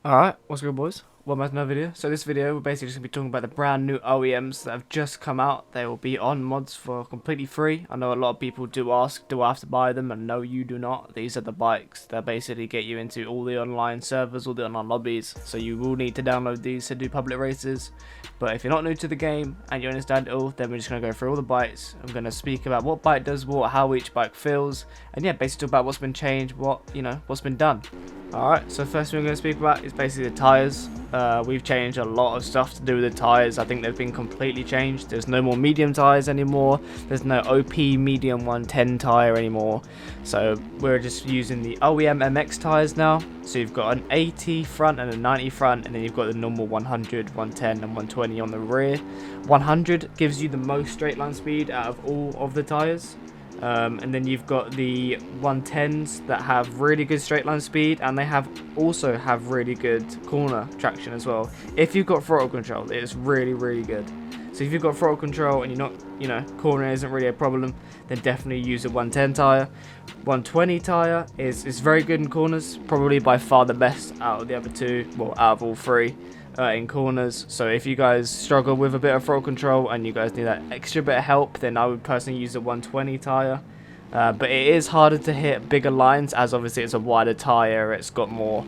Alright, what's good, boys? Welcome back to another video. So this video, we're basically just going to be talking about the brand new OEMs that have just come out. They will be on mods for completely free. I know a lot of people do ask, do I have to buy them? And no, you do not. These are the bikes that basically get you into all the online servers, all the online lobbies. So you will need to download these to do public races. But if you're not new to the game and you understand it all, then we're just going to go through all the bikes. I'm going to speak about what bike does what, how each bike feels. And yeah, basically talk about what's been changed, what's been done. Alright, so first thing we're going to speak about is basically the tyres. We've changed a lot of stuff to do with the tyres. I think they've been completely changed. There's no more medium tyres anymore. There's no OP medium 110 tyre anymore. So we're just using the OEM MX tyres now. So you've got an 80 front and a 90 front, and then you've got the normal 100, 110 and 120 on the rear. 100 gives you the most straight line speed out of all of the tyres. And then you've got the 110s that have really good straight line speed, and they also have really good corner traction as well. If you've got throttle control, it's really good. So if you've got throttle control and you're not, corner isn't really a problem, then definitely use a 110 tyre. 120 tyre is very good in corners, probably by far the best out of the other two, well, out of all three. In corners. So if you guys struggle with a bit of throttle control and you guys need that extra bit of help, then I would personally use a 120 tyre. But it is harder to hit bigger lines, as obviously it's a wider tyre. It's got more,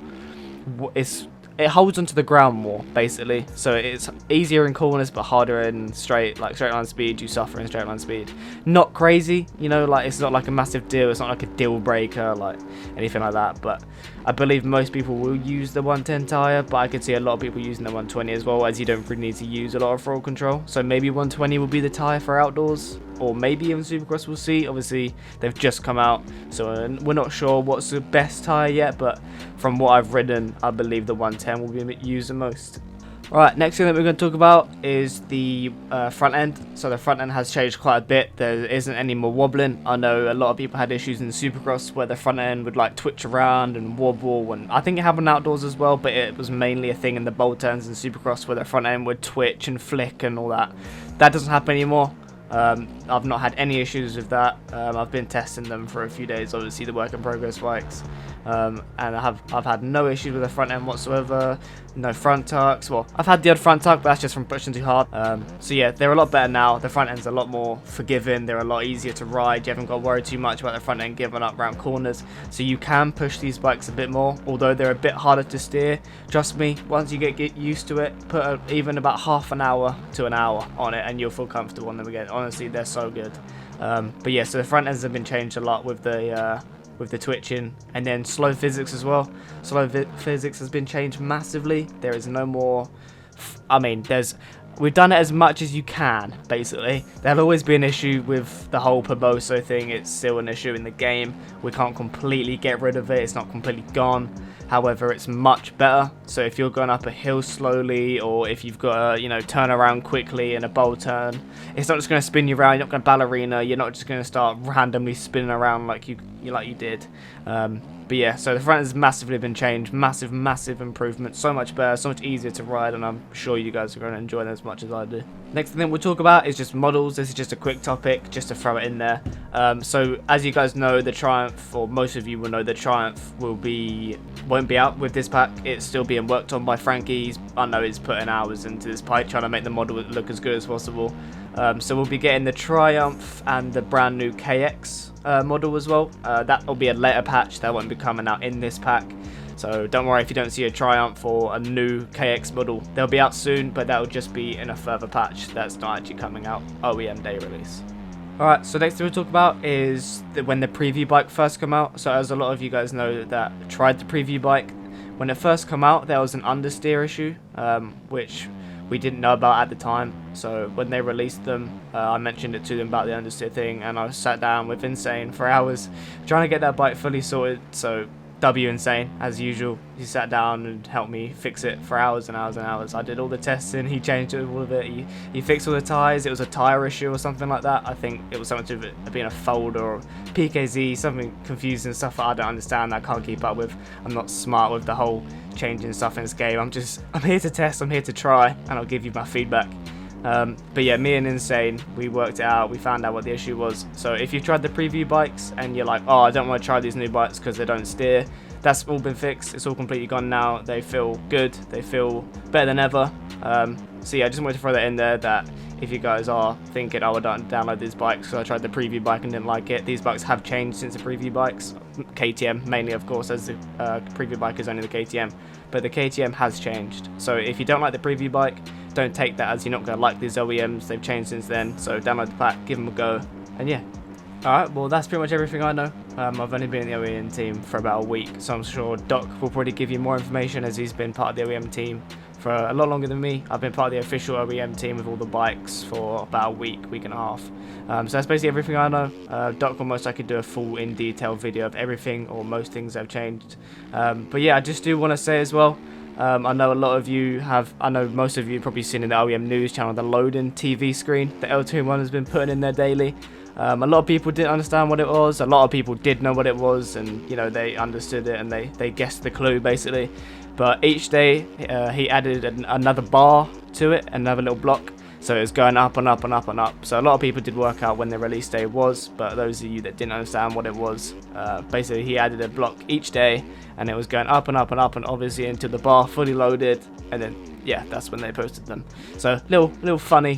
it holds onto the ground more, basically. So it's easier in corners but harder in straight line speed. You suffer in straight line speed. Not crazy, it's not like a massive deal. It's not like a deal breaker, like anything like that. But I believe most people will use the 110 tyre, but I could see a lot of people using the 120 as well, as you don't really need to use a lot of throttle control. So maybe 120 will be the tyre for outdoors, or maybe even Supercross, we'll see. Obviously, they've just come out, so we're not sure what's the best tyre yet, but from what I've ridden, I believe the 110 will be used the most. Alright, next thing that we're going to talk about is the front end. So the front end has changed quite a bit. There isn't any more wobbling. I know a lot of people had issues in Supercross where the front end would like twitch around and wobble, and I think it happened outdoors as well, but it was mainly a thing in the bowl turns in Supercross where the front end would twitch and flick and all that. That doesn't happen anymore. I've not had any issues with that. I've been testing them for a few days, obviously the work in progress bikes, and I've had no issues with the front end whatsoever. No front tucks. Well, I've had the odd front tuck, but that's just from pushing too hard. So yeah, they're a lot better now. The front end's a lot more forgiving. They're a lot easier to ride. You haven't got to worry too much about the front end giving up around corners. So you can push these bikes a bit more, although they're a bit harder to steer. Trust me, once you get used to it, put even about half an hour to an hour on it and you'll feel comfortable on them again. Honestly, they're so good. But yeah, so the front ends have been changed a lot with the twitching, and then slow physics as well. Slow physics has been changed massively. There is no more, we've done it as much as you can, basically. There'll always be an issue with the whole Poboso thing. It's still an issue in the game. We can't completely get rid of it. It's not completely gone. However, it's much better. So if you're going up a hill slowly, or if you've got to, turn around quickly in a bowl turn, it's not just going to spin you around. You're not going to ballerina. You're not just going to start randomly spinning around like you did. But yeah, so the front has massively been changed. Massive improvement. So much better, so much easier to ride, and I'm sure you guys are going to enjoy them as much as I do. Next thing we'll talk about is just models. This is just a quick topic, just to throw it in there. So as you guys know, the Triumph, or most of you will know, the Triumph won't be out with this pack. It's still being worked on by Frankie. I know he's putting hours into this bike, trying to make the model look as good as possible. So we'll be getting the Triumph and the brand new KX model as well. That will be a later patch. That won't be coming out in this pack. So don't worry if you don't see a Triumph or a new KX model. They'll be out soon, but that will just be in a further patch. That's not actually coming out OEM day release. Alright, so next thing we'll talk about is when the preview bike first came out. So as a lot of you guys know that tried the preview bike, when it first came out, there was an understeer issue, which we didn't know about at the time. So when they released them, I mentioned it to them about the understeer thing, and I sat down with Insane for hours trying to get that bike fully sorted. So Insane, as usual, he sat down and helped me fix it for hours and hours and hours. I did all the testing, he changed all of it, he fixed all the tyres. It was a tyre issue or something like that. I think it was something to do with it being a folder or PKZ, something confusing stuff that I don't understand, that I can't keep up with. I'm not smart with the whole changing stuff in this game. I'm here to test, I'm here to try, and I'll give you my feedback. But yeah, me and Insane, we worked it out, we found out what the issue was. So if you've tried the preview bikes and you're like, oh, I don't want to try these new bikes because they don't steer, that's all been fixed. It's all completely gone now. They feel good. They feel better than ever. So yeah, I just wanted to throw that in there, that if you guys are thinking, oh, I don't download these bikes because I tried the preview bike and didn't like it, these bikes have changed since the preview bikes. KTM mainly, of course, as the preview bike is only the KTM, but the KTM has changed. So if you don't like the preview bike, don't take that as you're not going to like these OEMs. They've changed since then. So download the pack, give them a go, and yeah. Alright, well that's pretty much everything I know. I've only been in the OEM team for about a week, so I'm sure Doc will probably give you more information, as he's been part of the OEM team for a lot longer than me. I've been part of the official OEM team with all the bikes for about a week and a half. So that's basically everything I know. Doc will most likely do a full in detail video of everything or most things that have changed. But yeah, I just do want to say as well, I know a lot of you have, I know most of you have probably seen in the OEM news channel the loading TV screen that L21 has been putting in there daily. A lot of people didn't understand what it was. A lot of people did know what it was, and you know, they understood it and they guessed the clue basically. But each day he added another bar to it, another little block, so it was going up and up and up and up. So a lot of people did work out when the release day was, but those of you that didn't understand what it was, basically he added a block each day and it was going up and up and up, and obviously until the bar fully loaded, and then yeah, that's when they posted them. So little funny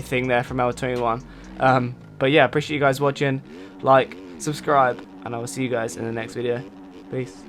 thing there from L21. But yeah, appreciate you guys watching. Like, subscribe, and I will see you guys in the next video. Peace.